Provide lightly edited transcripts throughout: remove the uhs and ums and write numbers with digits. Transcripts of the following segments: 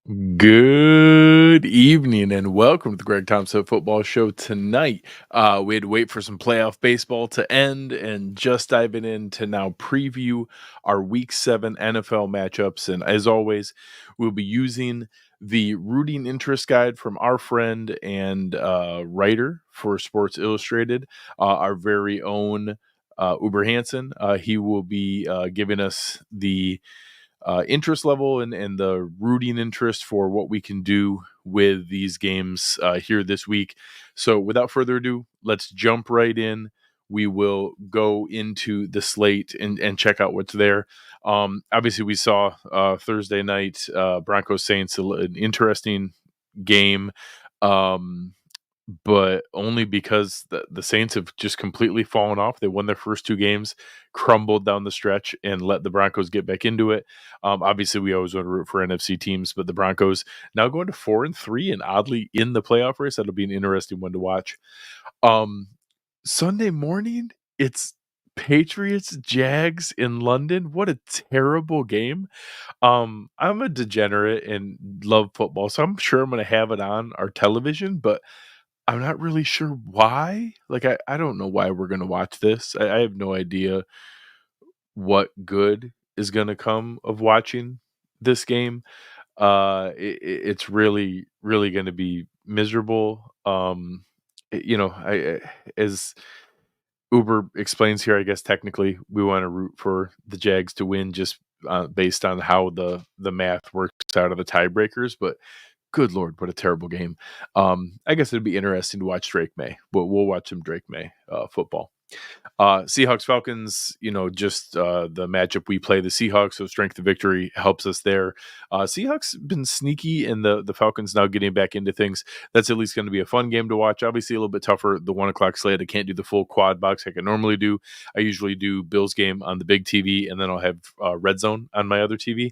Good evening and welcome to the Greg Tompsett Football Show tonight. We had to wait for some playoff baseball to end and just diving in to now preview our Week 7 NFL matchups. And as always, we'll be using the rooting interest guide from our friend and writer for Sports Illustrated, our very own Uber Hansen. He will be giving us the interest level and the rooting interest for what we can do with these games here this week. So without further ado, let's jump right in. We will go into the slate and check out what's there. Obviously, we saw Thursday night Broncos Saints, an interesting game. But only because the Saints have just completely fallen off. They won their first two games, crumbled down the stretch, and let the Broncos get back into it. Obviously, we always want to root for NFC teams, but the Broncos now going to 4-3 and oddly in the playoff race. That'll be an interesting one to watch. Sunday morning, it's Patriots Jags in London. What a terrible game. I'm a degenerate and love football, so I'm sure I'm going to have it on our television, but I'm not really sure why. Like, I don't know why we're gonna watch this. I have no idea what good is gonna come of watching this game. It's really, really gonna be miserable. As Uber explains here, I guess technically we want to root for the Jags to win just based on how the math works out of the tiebreakers, but good Lord, what a terrible game. I guess it'd be interesting to watch Drake May. We'll watch some Drake May football. Seahawks Falcons, just the matchup we play the Seahawks, so strength of victory helps us there. Seahawks been sneaky, and the Falcons now getting back into things. That's at least going to be a fun game to watch. Obviously, a little bit tougher. The 1:00 slate, I can't do the full quad box like I normally do. I usually do Bills game on the big TV, and then I'll have Red Zone on my other TV.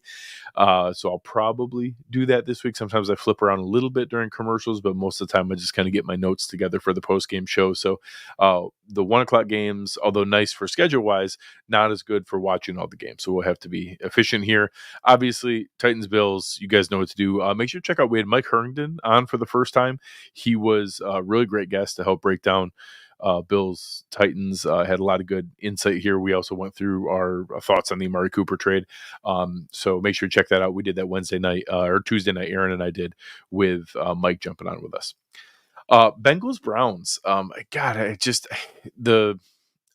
So I'll probably do that this week. Sometimes I flip around a little bit during commercials, but most of the time I just kind of get my notes together for the post game show. So the 1:00 games, although nice for schedule wise, not as good for watching all the games. So we'll have to be efficient here. Obviously, Titans Bills, you guys know what to do. Make sure to check out. We had Mike Herndon on for the first time. He was a really great guest to help break down Bills Titans. Had a lot of good insight here. We also went through our thoughts on the Amari Cooper trade. So make sure to check that out. We did that Wednesday night or Tuesday night. Aaron and I did with Mike jumping on with us. Bengals Browns.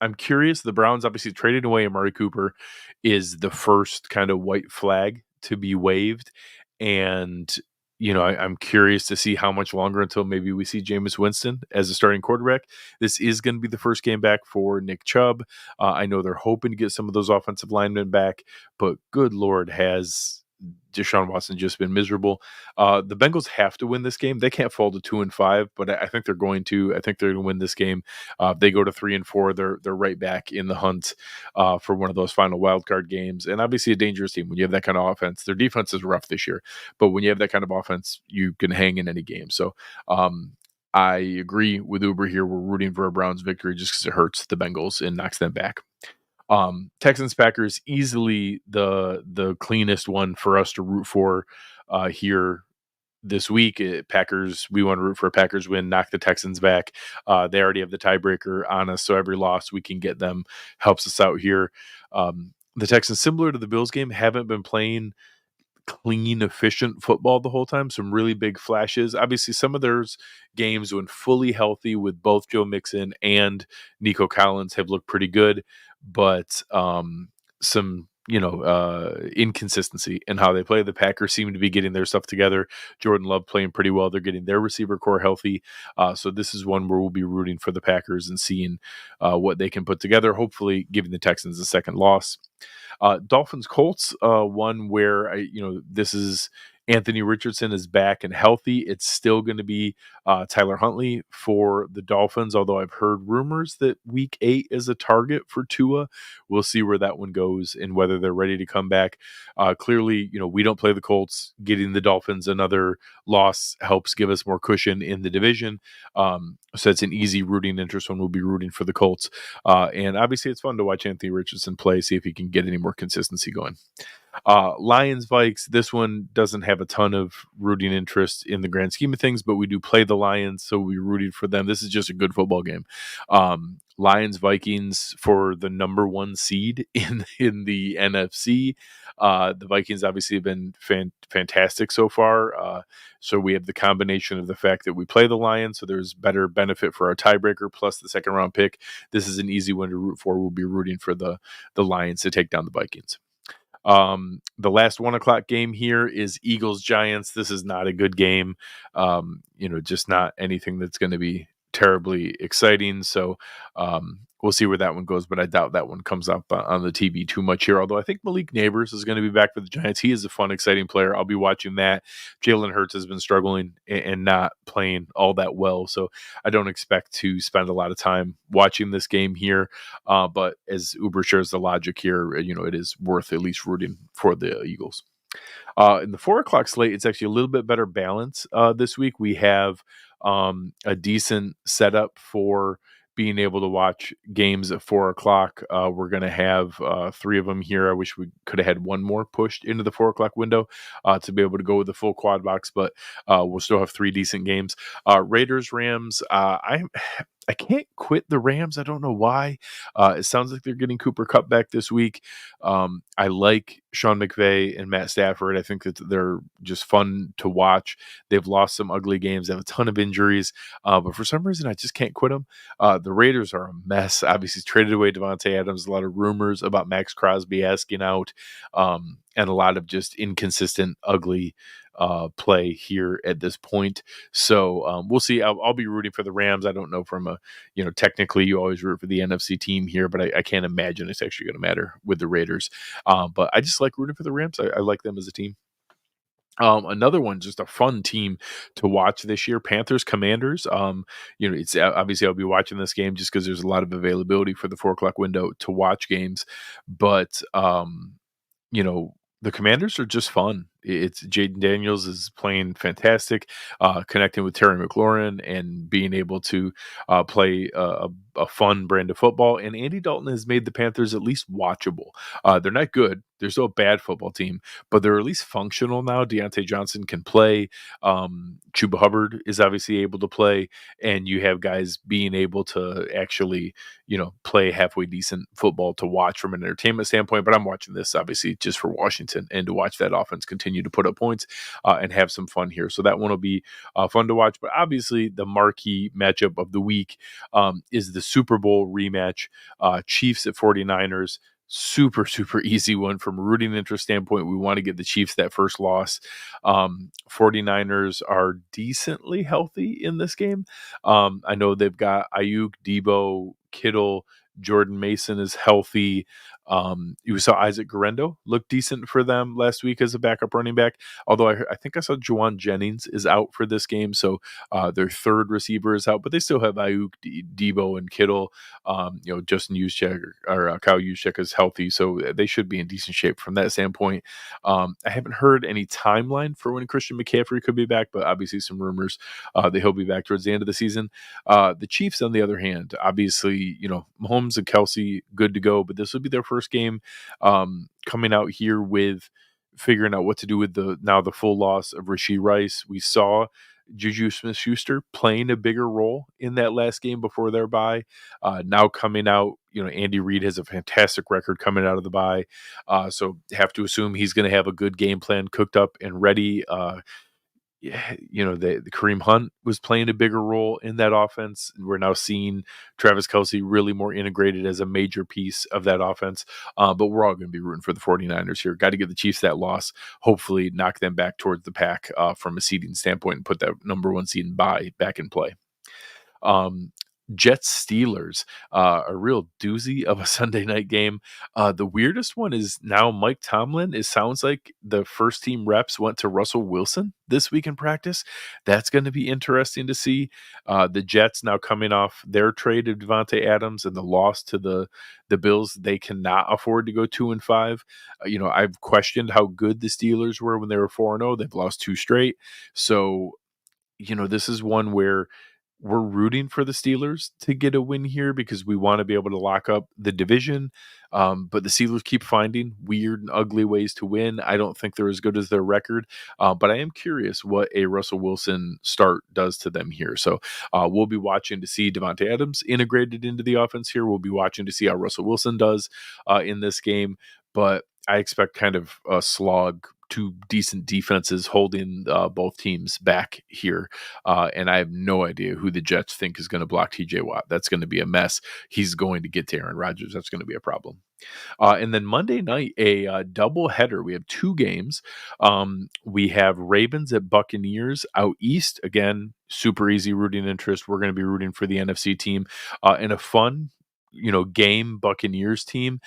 I'm curious. The Browns obviously traded away Amari Cooper is the first kind of white flag to be waved. And, I'm curious to see how much longer until maybe we see Jameis Winston as a starting quarterback. This is going to be the first game back for Nick Chubb. I know they're hoping to get some of those offensive linemen back, but good Lord, has Deshaun Watson just been miserable. The Bengals have to win this game. They can't fall to 2-5, but I think they're going to. I think they're going to win this game. If they go to 3-4, they're right back in the hunt for one of those final wild card games. And obviously, a dangerous team when you have that kind of offense. Their defense is rough this year, but when you have that kind of offense, you can hang in any game. So. I agree with Uber here. We're rooting for a Browns victory just because it hurts the Bengals and knocks them back. Texans Packers easily the cleanest one for us to root for here this week. Packers, we want to root for a Packers win, knock the Texans back. They already have the tiebreaker on us, so every loss we can get them helps us out here. The Texans, similar to the Bills game, haven't been playing clean, efficient football the whole time. Some really big flashes. Obviously, some of those games when fully healthy with both Joe Mixon and Nico Collins have looked pretty good, but some inconsistency in how they play. The Packers seem to be getting their stuff together. Jordan Love playing pretty well. They're getting their receiver core healthy. So this is one where we'll be rooting for the Packers and seeing what they can put together, hopefully giving the Texans a second loss. Dolphins Colts, one where this is Anthony Richardson is back and healthy. It's still going to be Tyler Huntley for the Dolphins, although I've heard rumors that week 8 is a target for Tua. We'll see where that one goes and whether they're ready to come back. Clearly, we don't play the Colts. Getting the Dolphins another loss helps give us more cushion in the division. So it's an easy rooting interest when we'll be rooting for the Colts. And obviously it's fun to watch Anthony Richardson play, see if he can get any more consistency going. Lions Vikes, this one doesn't have a ton of rooting interest in the grand scheme of things, but we do play the Lions, so we rooted for them. This is just a good football game. Lions Vikings for the number one seed in the NFC. The Vikings obviously have been fantastic so far. So we have the combination of the fact that we play the Lions, so there's better benefit for our tiebreaker plus the second round pick. This is an easy one to root for. We'll be rooting for the Lions to take down the Vikings. The last 1:00 game here is Eagles Giants. This is not a good game. Just not anything that's going to be terribly exciting. So we'll see where that one goes, but I doubt that one comes up on the TV too much here. Although I think Malik Neighbors is going to be back for the Giants. He is a fun, exciting player. I'll be watching that. Jalen Hurts has been struggling and not playing all that well. So I don't expect to spend a lot of time watching this game here. But as Uber shares the logic here, it is worth at least rooting for the Eagles. In the 4:00 slate, it's actually a little bit better balance this week. We have a decent setup for being able to watch games at 4:00. We're going to have 3 of them here. I wish we could have had one more pushed into the 4:00 window to be able to go with the full quad box, but we'll still have 3 decent games. Raiders, Rams. I can't quit the Rams. I don't know why. It sounds like they're getting Cooper Kupp back this week. I like Sean McVay and Matt Stafford. I think that they're just fun to watch. They've lost some ugly games. They have a ton of injuries, but for some reason, I just can't quit them. The Raiders are a mess. Obviously, traded away Devontae Adams. A lot of rumors about Max Crosby asking out, and a lot of just inconsistent, ugly play here at this point. So we'll see. I'll be rooting for the Rams. I don't know from technically you always root for the NFC team here, but I can't imagine it's actually going to matter with the Raiders. But I just like rooting for the Rams. I like them as a team. Another one, just a fun team to watch this year, Panthers Commanders. It's obviously I'll be watching this game just because there's a lot of availability for the 4:00 window to watch games, but the Commanders are just fun. It's Jayden Daniels is playing fantastic, connecting with Terry McLaurin and being able to play a fun brand of football. And Andy Dalton has made the Panthers at least watchable. They're not good. They're still a bad football team, but they're at least functional now. Deontay Johnson can play. Chubb Hubbard is obviously able to play, and you have guys being able to actually, play halfway decent football to watch from an entertainment standpoint. But I'm watching this obviously just for Washington and to watch that offense continue to put up points and have some fun here. So that one will be fun to watch. But obviously the marquee matchup of the week is the Super Bowl rematch, Chiefs at 49ers. Super, super easy one from a rooting interest standpoint. We want to get the Chiefs that first loss. 49ers are decently healthy in this game. I know they've got Ayuk, Debo, Kittle, Jordan Mason is healthy. You saw Isaac Guerrero look decent for them last week as a backup running back. Although I think I saw Juwan Jennings is out for this game, so their third receiver is out, but they still have Ayuk, Debo, and Kittle. Justin Juszczyk or Kyle Juszczyk is healthy, so they should be in decent shape from that standpoint. I haven't heard any timeline for when Christian McCaffrey could be back, but obviously some rumors that he'll be back towards the end of the season. The Chiefs, on the other hand, obviously, Mahomes and Kelsey good to go, but this will be their first game coming out here with figuring out what to do with the full loss of Rashee Rice. We saw Juju Smith-Schuster playing a bigger role in that last game before their bye. Now coming out, Andy Reid has a fantastic record coming out of the bye. So have to assume he's going to have a good game plan cooked up and ready. The Kareem Hunt was playing a bigger role in that offense. We're now seeing Travis Kelce really more integrated as a major piece of that offense. But we're all going to be rooting for the 49ers here. Got to give the Chiefs that loss, hopefully knock them back towards the pack from a seeding standpoint and put that number 1 seed back in play. Jets Steelers, a real doozy of a Sunday night game. The weirdest one is now Mike Tomlin. It sounds like the first team reps went to Russell Wilson this week in practice. That's going to be interesting to see. The Jets now coming off their trade of Devontae Adams and the loss to the Bills. They cannot afford to go 2-5. I've questioned how good the Steelers were when they were 4-0. They've lost 2 straight. So, this is one where we're rooting for the Steelers to get a win here because we want to be able to lock up the division. But the Steelers keep finding weird and ugly ways to win. I don't think they're as good as their record, but I am curious what a Russell Wilson start does to them here. So we'll be watching to see Devontae Adams integrated into the offense here. We'll be watching to see how Russell Wilson does in this game. But I expect kind of a slog, two decent defenses holding both teams back here. And I have no idea who the Jets think is going to block TJ Watt. That's going to be a mess. He's going to get to Aaron Rodgers. That's going to be a problem. And then Monday night, a double header. We have two games. We have Ravens at Buccaneers out east. Again, super easy rooting interest. We're going to be rooting for the NFC team in a fun, game Buccaneers team.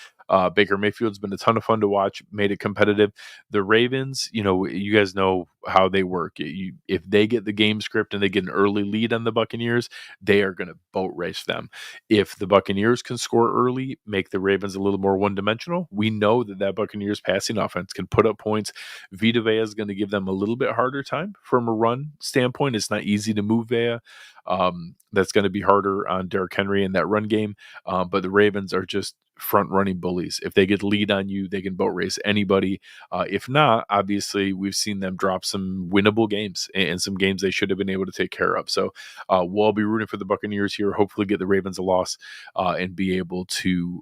Baker Mayfield's been a ton of fun to watch, made it competitive. The Ravens, you guys know how they work. If they get the game script and they get an early lead on the Buccaneers, they are going to boat race them. If the Buccaneers can score early, make the Ravens a little more one-dimensional, we know that Buccaneers passing offense can put up points. Vita Vea is going to give them a little bit harder time from a run standpoint. It's not easy to move Vea. That's going to be harder on Derrick Henry in that run game. But the Ravens are just front-running bullies. If they get the lead on you, they can boat race anybody. If not, obviously, we've seen them drop some winnable games and some games they should have been able to take care of. So we'll be rooting for the Buccaneers here, hopefully get the Ravens a loss and be able to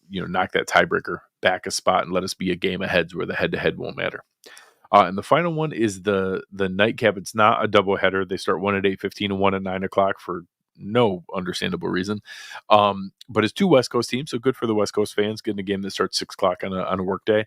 knock that tiebreaker back a spot and let us be a game ahead where the head-to-head won't matter. And the final one is the nightcap. It's not a doubleheader. They start one at 8:15 and one at 9 o'clock for no understandable reason. But it's two West Coast teams, so good for the West Coast fans getting a game that starts 6 o'clock on a work day.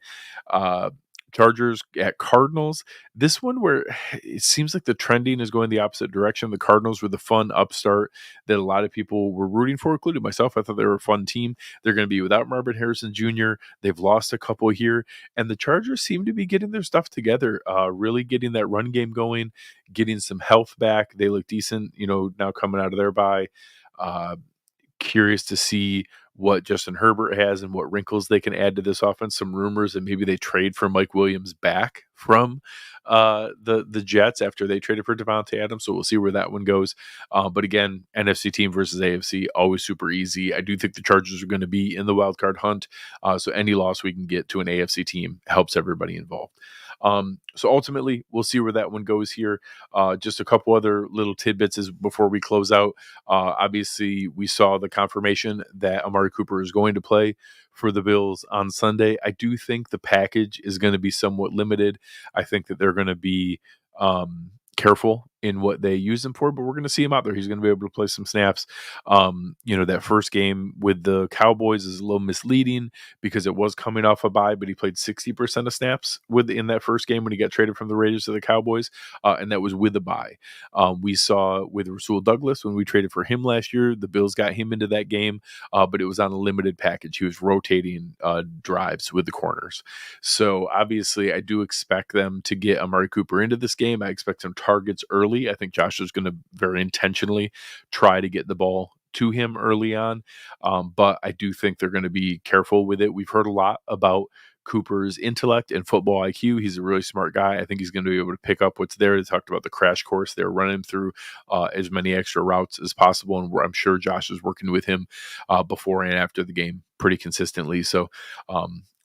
Chargers at Cardinals. This one where it seems like the trending is going the opposite direction. The Cardinals were the fun upstart that a lot of people were rooting for, including myself. I thought they were a fun team. They're going to be without Marvin Harrison Jr. They've lost a couple here. And the Chargers seem to be getting their stuff together, really getting that run game going, getting some health back. They look decent, now coming out of their bye. Curious to see what Justin Herbert has and what wrinkles they can add to this offense. Some rumors that maybe they trade for Mike Williams back from the Jets after they traded for Devontae Adams. So we'll see where that one goes. But again, NFC team versus AFC, always super easy. I do think the Chargers are going to be in the wild card hunt. So any loss we can get to an AFC team helps everybody involved. So ultimately, we'll see where that one goes here. Just a couple other little tidbits before we close out. Obviously, we saw the confirmation that Amari Cooper is going to play for the Bills on Sunday. I do think the package is going to be somewhat limited. I think that they're going to be careful in what they use him for, but we're going to see him out there. He's going to be able to play some snaps. That first game with the Cowboys is a little misleading because it was coming off a bye, but he played 60% of snaps in that first game when he got traded from the Raiders to the Cowboys, and that was with a bye. We saw with Rasul Douglas when we traded for him last year, the Bills got him into that game, but it was on a limited package. He was rotating drives with the corners. So obviously I do expect them to get Amari Cooper into this game. I expect some targets early. I think Josh is going to very intentionally try to get the ball to him early on. But I do think they're going to be careful with it. We've heard a lot about Cooper's intellect and football IQ. He's a really smart guy. I think he's going to be able to pick up what's there. They talked about the crash course. They're running through as many extra routes as possible. And I'm sure Josh is working with him before and after the game pretty consistently. So,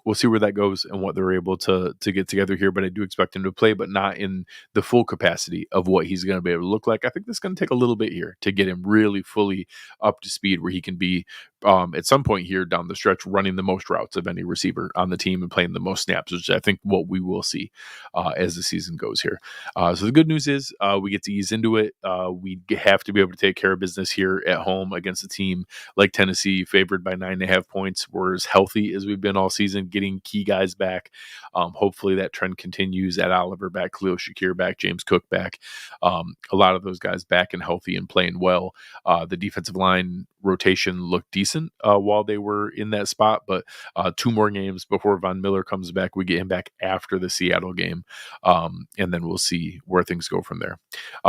we'll see where that goes and what they're able to get together here. But I do expect him to play, but not in the full capacity of what he's going to be able to look like. I think this is going to take a little bit here to get him really fully up to speed where he can be at some point here down the stretch running the most routes of any receiver on the team and playing the most snaps, which I think what we will see as the season goes here. So the good news is we get to ease into it. We have to be able to take care of business here at home against a team like Tennessee, favored by 9.5 points. We're as healthy as we've been all season, getting key guys back. Hopefully that trend continues. Ed Oliver back, Khalil Shakir back, James Cook back. A lot of those guys back and healthy and playing well. The defensive line rotation looked decent while they were in that spot. But 2 more games before Von Miller comes back. We get him back after the Seattle game, and then we'll see where things go from there.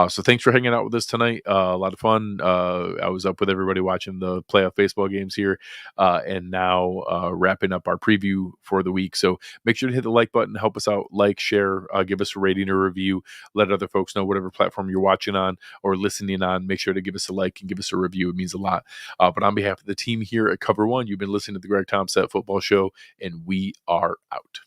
So thanks for hanging out with us tonight. A lot of fun. I was up with everybody watching the playoff baseball games here, and now wrapping up our preview for the week. So make sure to hit the like button, help us out, like, share, give us a rating or review, let other folks know whatever platform you're watching on or listening on. Make sure to give us a like and give us a review. It means a lot. But on behalf of the team here at Cover One, you've been listening to the Greg Tompsett Football Show, and we are out.